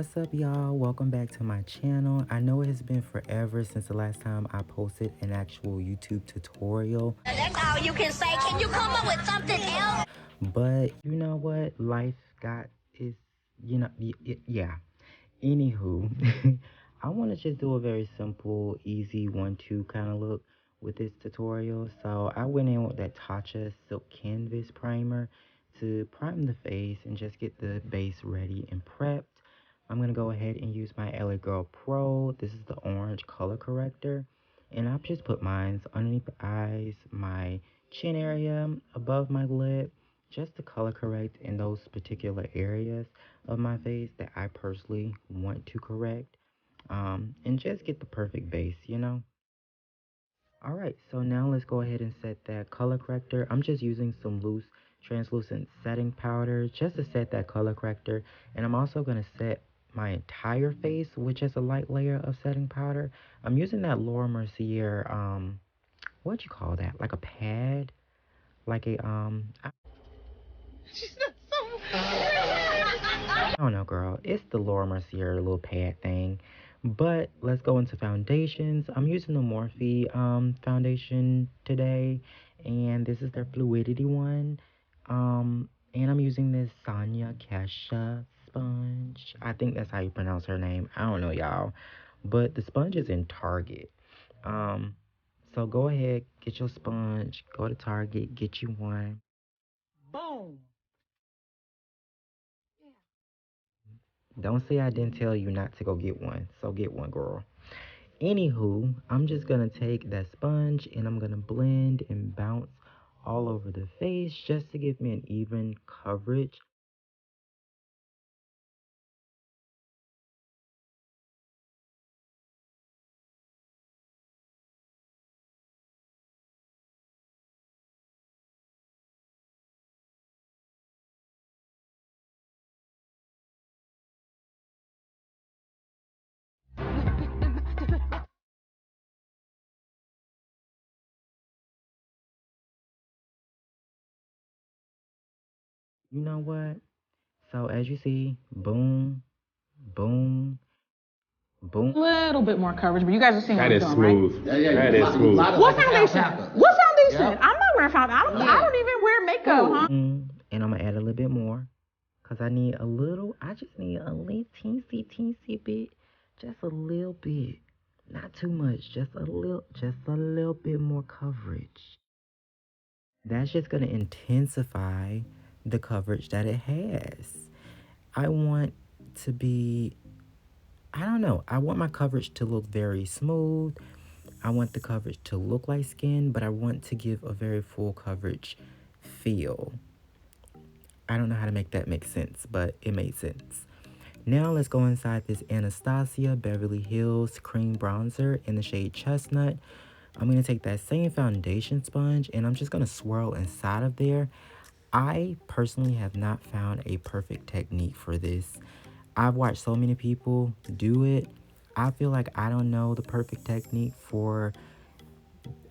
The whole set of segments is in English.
What's up, y'all? Welcome back to my channel. I know it has been forever since the last time I posted an actual YouTube tutorial. That's all you can say. Can you come up with something else? But you know what? Life got is, yeah. Anywho, I want to just do a very simple, easy 1-2 kind of look with this tutorial. So I went in with that Tatcha Silk Canvas Primer to prime the face and just get the base ready and prepped. I'm going to go ahead and use my LA Girl Pro. This is the orange color corrector. And I've just put mine underneath the eyes, my chin area, above my lip, just to color correct in those particular areas of my face that I personally want to correct. And just get the perfect base, you know? Alright, so now let's go ahead and set that color corrector. I'm just using some loose translucent setting powder just to set that color corrector. And I'm also going to set my entire face with just a light layer of setting powder. I'm using that Laura Mercier, what'd you call that? Like a pad? Like a, I don't know, girl. It's the Laura Mercier little pad thing. But let's go into foundations. I'm using the Morphe foundation today, and this is their Fluidity one. And I'm using this Sonia Kesha sponge. I think that's how you pronounce her name. I don't know, y'all. But the sponge is in Target. So go ahead, get your sponge. Go to Target, get you one. Boom. Don't say I didn't tell you not to go get one. So get one, girl. Anywho, I'm just going to take that sponge and I'm going to blend and bounce all over the face just to give me an even coverage. You know what? So as you see, boom, boom, boom. A little bit more coverage, but you guys are seeing what I'm doing, Smooth. right? That is smooth. What foundation? What foundation? I'm not wearing foundation. I don't even wear makeup, huh? And I'm going to add a little bit more because I need a little, I just need a little teensy bit. Just a little bit. Not too much. Just a little bit more coverage. That's just going to intensify the coverage that it has. I want to be, I don't know, I want my coverage to look very smooth. I want the coverage to look like skin, but I want to give a very full coverage feel. I don't know how to make that make sense, but it made sense. Now let's go inside this Anastasia Beverly Hills Cream Bronzer in the shade Chestnut. I'm going to take that same foundation sponge and I'm just going to swirl inside of there. I personally have not found a perfect technique for this. I've watched so many people do it. I feel like I don't know the perfect technique for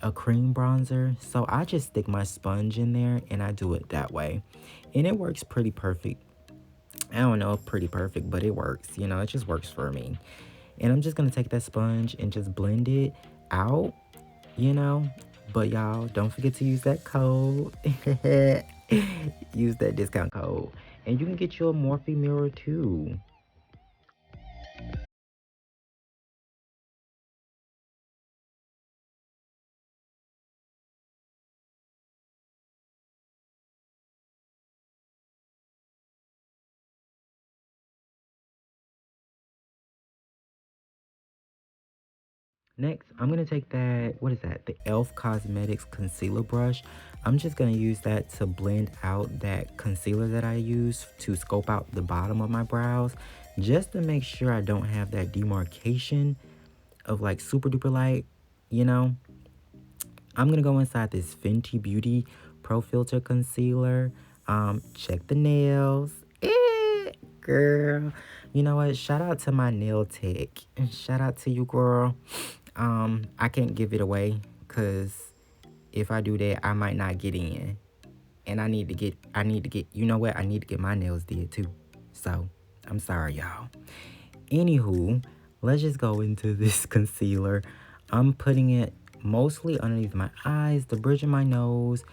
a cream bronzer. So I just stick my sponge in there and I do it that way. And it works pretty perfect. I don't know, pretty perfect, but it works. You know, it just works for me. And I'm just going to take that sponge and just blend it out, you know. But y'all, don't forget to use that code. Use that discount code. And you can get your Morphe mirror too. Next, I'm going to take that, what is that? The e.l.f. Cosmetics Concealer Brush. I'm just going to use that to blend out that concealer that I use to scope out the bottom of my brows. Just to make sure I don't have that demarcation of like super duper light, you know. I'm going to go inside this Fenty Beauty Pro Filter Concealer. Check the nails. Girl. You know what? Shout out to my nail tech. Shout out to you, girl. I can't give it away because if I do that, I might not get in. And I need to get, you know what? I need to get my nails did too. So, I'm sorry, y'all. Anywho, let's just go into this concealer. I'm putting it mostly underneath my eyes, the bridge of my nose,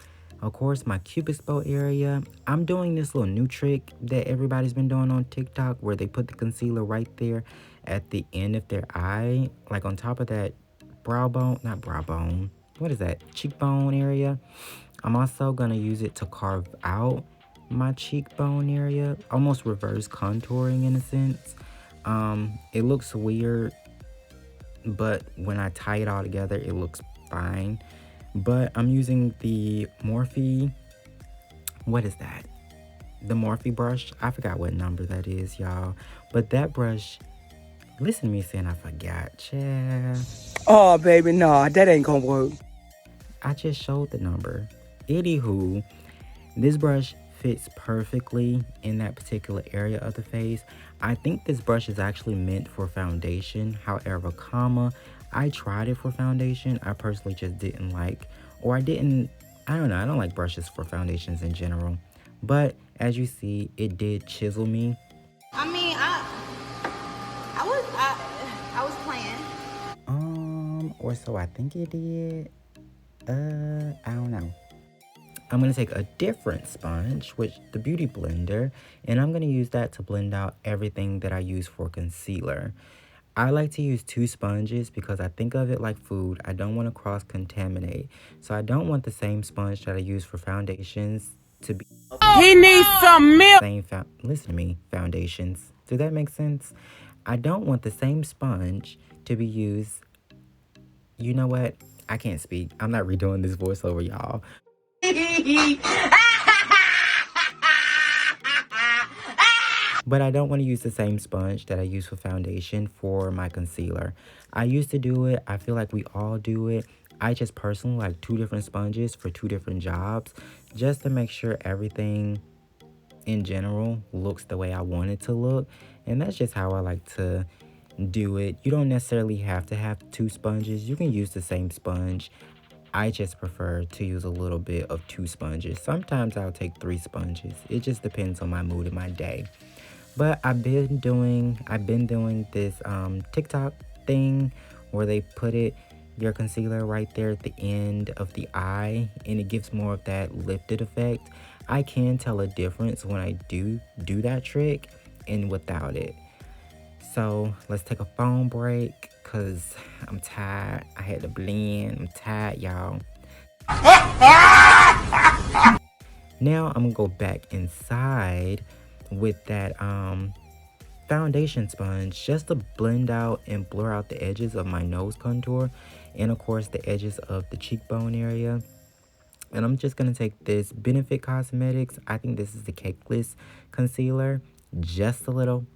of course, my cupid's bow area. I'm doing this little new trick that everybody's been doing on TikTok where they put the concealer right there at the end of their eye, like on top of that brow bone, not brow bone, what is that, cheekbone area. I'm also going to use it to carve out my cheekbone area, almost reverse contouring in a sense. It looks weird, but when I tie it all together, it looks fine. But I'm using the Morphe, what is that? The Morphe brush. I forgot what number that is, y'all. But that brush, listen to me saying I forgot, child. Oh, baby, nah, that ain't gonna work. I just showed the number. Anywho, this brush fits perfectly in that particular area of the face. I think this brush is actually meant for foundation. However, I tried it for foundation. I personally just didn't like, or I don't know. I don't like brushes for foundations in general. But as you see, it did chisel me. I mean, I was playing. Or so I think it did. I don't know. I'm going to take a different sponge, the Beauty Blender, and I'm going to use that to blend out everything that I use for concealer. I like to use 2 sponges because I think of it like food. I don't want to cross-contaminate. So I don't want the same sponge that I use for foundations to be... He needs some milk. Listen to me, foundations. Does that make sense? I don't want the same sponge to be used... You know what? I can't speak. I'm not redoing this voiceover, y'all. But I don't want to use the same sponge that I use for foundation for my concealer. I used to do it. I feel like we all do it. I just personally like 2 different sponges for 2 different jobs just to make sure everything in general looks the way I want it to look. And that's just how I like to do it. You don't necessarily have to have 2 sponges. You can use the same sponge. I just prefer to use a little bit of 2 sponges. Sometimes I'll take 3 sponges. It just depends on my mood and my day. But I've been doing this TikTok thing where they put your concealer right there at the end of the eye, and it gives more of that lifted effect. I can tell a difference when I do that trick and without it. So let's take a phone break because I'm tired. I had to blend. I'm tired, y'all. Now I'm gonna go back inside with that foundation sponge just to blend out and blur out the edges of my nose contour and of course the edges of the cheekbone area. And I'm just gonna take this Benefit Cosmetics, I think this is the Cakeless concealer, just a little.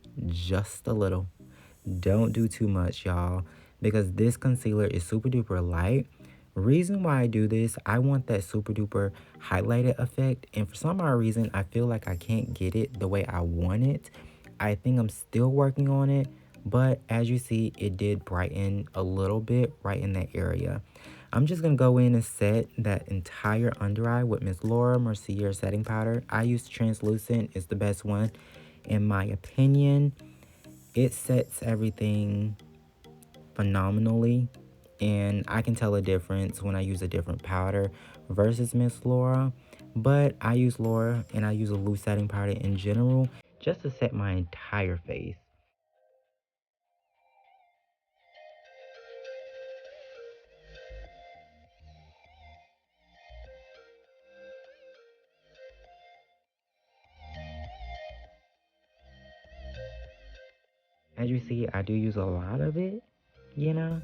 Don't do too much, y'all, because this concealer is super duper light. Reason why I do this, I want that super duper highlighted effect, and for some odd reason I feel like I can't get it the way I want it. I think I'm still working on it, but as you see, it did brighten a little bit right in that area. I'm just gonna go in and set that entire under eye with Miss Laura Mercier setting powder. I use translucent, it's the best one in my opinion. It sets everything phenomenally, and I can tell a difference when I use a different powder versus Miss Laura. But I use Laura, and I use a loose setting powder in general just to set my entire face. As you see, I do use a lot of it, you know.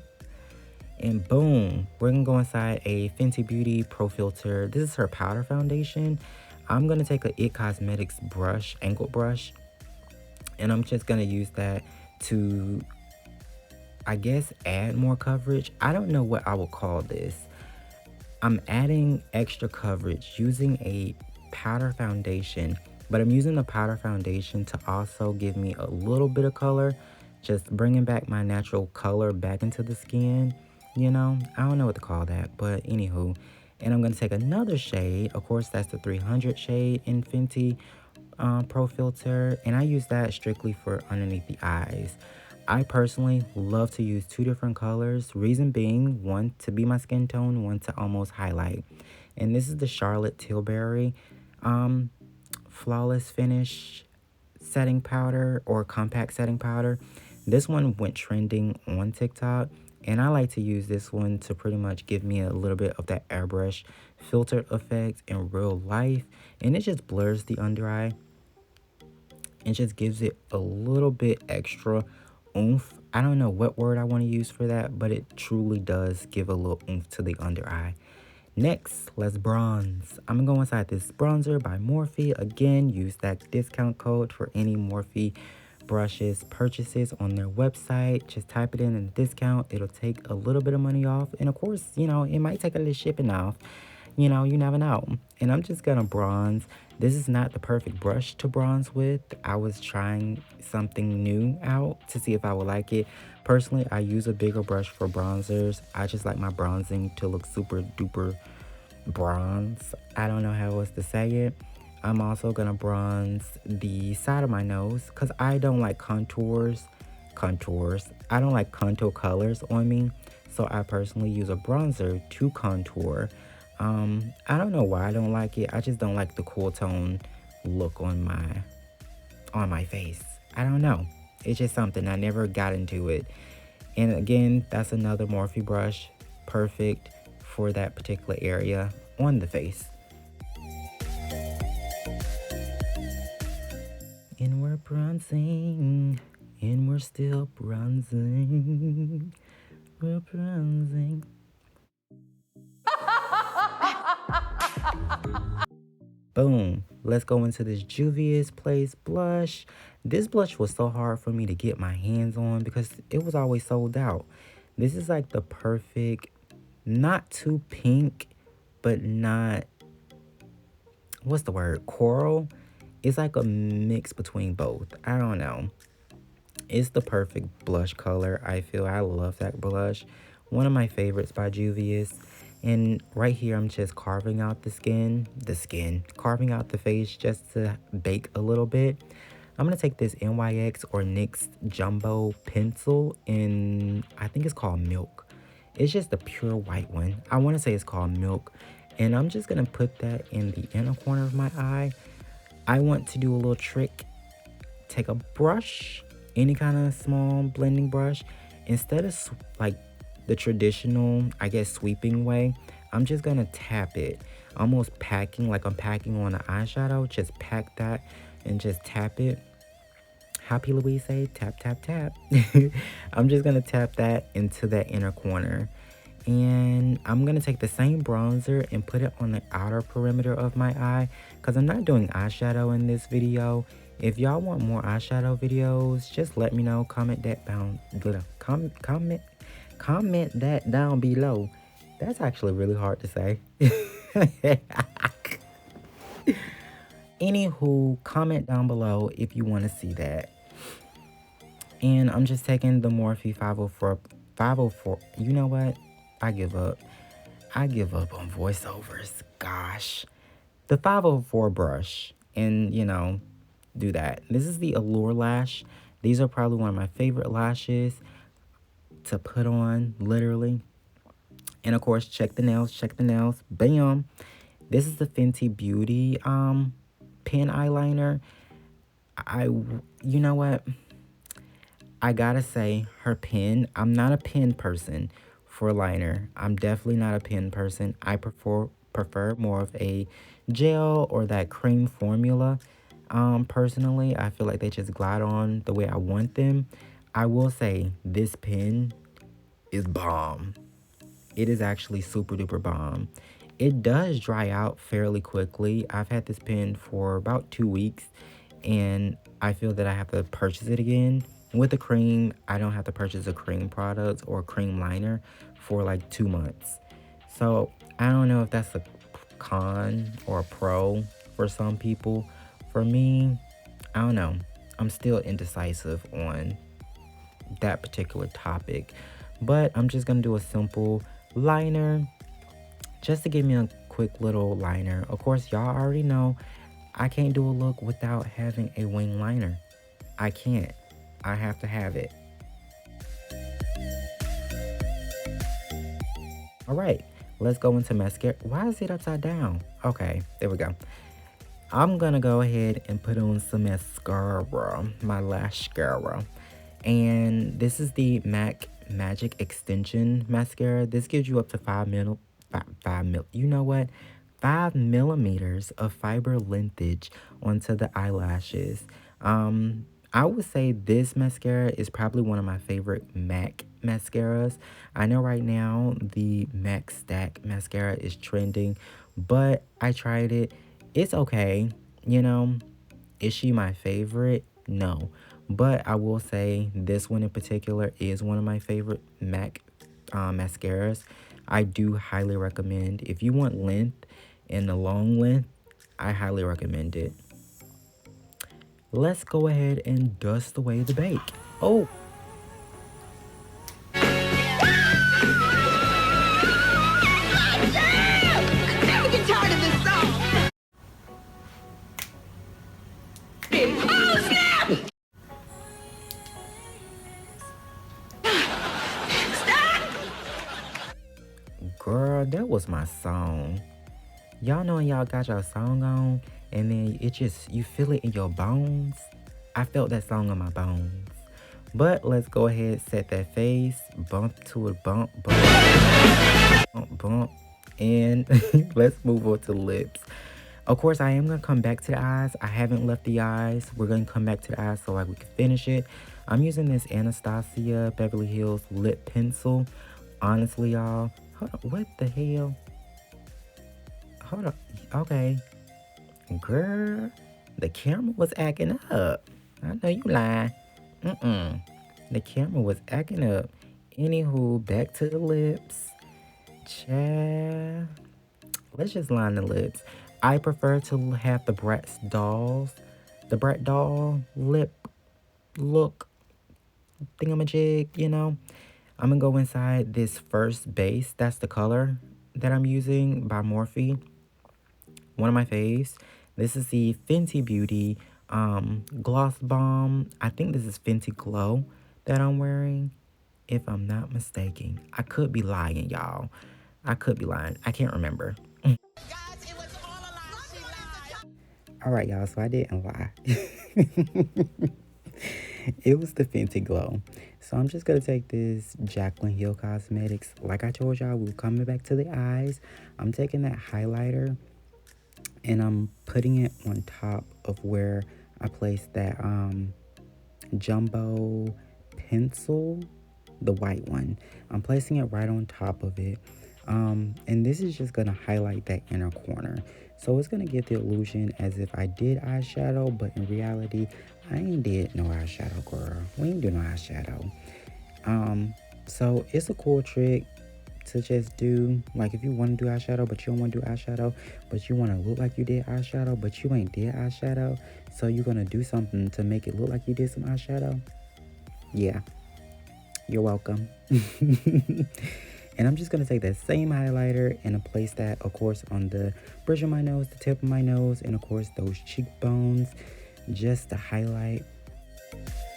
And boom, we're gonna go inside a Fenty Beauty Pro Filter. This is her powder foundation. I'm gonna take a It Cosmetics brush, angled brush, and I'm just gonna use that to, I guess, add more coverage. I don't know what I will call this. I'm adding extra coverage using a powder foundation, but I'm using the powder foundation to also give me a little bit of color, just bringing back my natural color back into the skin. You know, I don't know what to call that, but anywho. And I'm going to take another shade. Of course, that's the 300 shade in Fenty Pro Filter. And I use that strictly for underneath the eyes. I personally love to use 2 different colors. Reason being, one to be my skin tone, one to almost highlight. And this is the Charlotte Tilbury Flawless Finish setting powder or compact setting powder. This one went trending on TikTok, and I like to use this one to pretty much give me a little bit of that airbrush filtered effect in real life, and it just blurs the under eye and just gives it a little bit extra oomph. I don't know what word I want to use for that, but it truly does give a little oomph to the under eye. Next, let's bronze. I'm gonna go inside this bronzer by Morphe. Again, use that discount code for any Morphe brushes purchases on their website. Just type it in the discount. It'll take a little bit of money off. And of course, you know, it might take a little shipping off. You know, you never know. And I'm just gonna bronze. This is not the perfect brush to bronze with. I was trying something new out to see if I would like it. Personally, I use a bigger brush for bronzers. I just like my bronzing to look super duper bronze. I don't know how else to say it. I'm also gonna bronze the side of my nose because I don't like contours. I don't like contour colors on me. So I personally use a bronzer to contour. I don't know why I don't like it. I just don't like the cool tone look on my face. I don't know. It's just something. I never got into it. And again, that's another Morphe brush. Perfect for that particular area on the face. And we're bronzing. And we're still bronzing. We're bronzing. Boom. Let's go into this Juvia's Place blush. This blush was so hard for me to get my hands on because it was always sold out. This is like the perfect, not too pink, but not, what's the word? Coral? It's like a mix between both. I don't know. It's the perfect blush color. I feel I love that blush. One of my favorites by Juvia's. And right here, I'm just carving out carving out the face just to bake a little bit. I'm going to take this NYX or NYX Jumbo Pencil in, I think it's called Milk. It's just the pure white one. I want to say it's called Milk. And I'm just going to put that in the inner corner of my eye. I want to do a little trick. Take a brush, any kind of small blending brush. Instead of like the traditional, I guess, sweeping way, I'm just gonna tap it, almost packing, like I'm packing on an eyeshadow. Just pack that and just tap it. How P. Louise say, tap, tap, tap. I'm just gonna tap that into that inner corner. And I'm gonna take the same bronzer and put it on the outer perimeter of my eye because I'm not doing eyeshadow in this video. If y'all want more eyeshadow videos, just let me know. Comment that down. Comment that down below. That's actually really hard to say. Anywho, comment down below if you want to see that. And I'm just taking the Morphe 504. You know what? I give up. I give up on voiceovers. Gosh. The 504 brush. And, you know, do that. This is the Allure Lash. These are probably one of my favorite lashes to put on, literally. And of course, check the nails. Bam. This is the Fenty Beauty pen eyeliner. You know what? I gotta say, her pen, I'm not a pen person for liner. I'm definitely not a pen person. I prefer more of a gel or that cream formula. Personally, I feel like they just glide on the way I want them. I will say this pen is bomb. It is actually super duper bomb. It does dry out fairly quickly. I've had this pen for about 2 weeks and I feel that I have to purchase it again. With the cream, I don't have to purchase a cream product or a cream liner for like 2 months. So I don't know if that's a con or a pro for some people. For me, I don't know. I'm still indecisive on that particular topic. But I'm just going to do a simple liner just to give me a quick little liner. Of course, y'all already know I can't do a look without having a wing liner. I can't. I have to have it. All right, let's go into mascara. Why is it upside down? Okay, there we go. I'm gonna go ahead and put on some mascara, my Lashcara. And this is the MAC Magic Extension Mascara. This gives you up to 5 millimeters of fiber lengthage onto the eyelashes. I would say this mascara is probably one of my favorite MAC mascaras. I know right now the MAC Stack mascara is trending, but I tried it. It's okay, you know. Is she my favorite? No. But I will say this one in particular is one of my favorite MAC mascaras. I do highly recommend. If you want length and the long length, I highly recommend it. Let's go ahead and dust away the bake. Oh! Girl, that was my song. Y'all know y'all got your song on and then it just, you feel it in your bones. I felt that song on my bones. But let's go ahead, set that face, bump to it, bump, and let's move on to lips. Of course, I am going to come back to the eyes. I haven't left the eyes. We're going to come back to the eyes so like we can finish it. I'm using this Anastasia Beverly Hills lip pencil. Honestly, y'all, hold on, what the hell? Hold on, okay. Girl, the camera was acting up. I know you lying. The camera was acting up. Anywho, back to the lips. Child. Let's just line the lips. I prefer to have the Bratz doll lip look thingamajig, you know. I'm gonna go inside this first base. That's the color that I'm using by Morphe. One of my faves. This is the Fenty Beauty Gloss Bomb. I think this is Fenty Glow that I'm wearing, if I'm not mistaken. I could be lying, y'all. I could be lying. I can't remember. All right, y'all. So I didn't lie. It was the Fenty Glow. So I'm just going to take this Jaclyn Hill Cosmetics. Like I told y'all, we're coming back to the eyes. I'm taking that highlighter and I'm putting it on top of where I placed that jumbo pencil, the white one. I'm placing it right on top of it. And this is just going to highlight that inner corner. So it's going to give the illusion as if I did eyeshadow, but in reality, I ain't did no eyeshadow, girl. We ain't do no eyeshadow. So it's a cool trick to just do. Like if you want to do eyeshadow, but you don't want to do eyeshadow, but you want to look like you did eyeshadow, but you ain't did eyeshadow. So you're going to do something to make it look like you did some eyeshadow. Yeah. You're welcome. And I'm just going to take that same highlighter and place that, of course, on the bridge of my nose, the tip of my nose, and, of course, those cheekbones, just to highlight.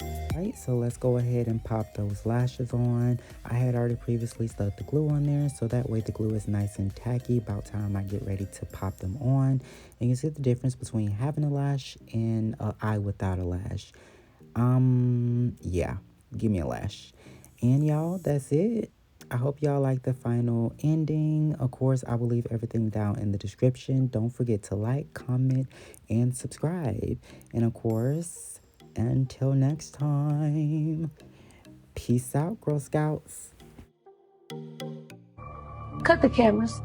All right, so let's go ahead and pop those lashes on. I had already previously stuck the glue on there, so that way the glue is nice and tacky. About time I get ready to pop them on. And you see the difference between having a lash and an eye without a lash. Yeah, give me a lash. And y'all, that's it. I hope y'all like the final ending. Of course, I will leave everything down in the description. Don't forget to like, comment, and subscribe. And of course, until next time, peace out, Girl Scouts. Cut the cameras.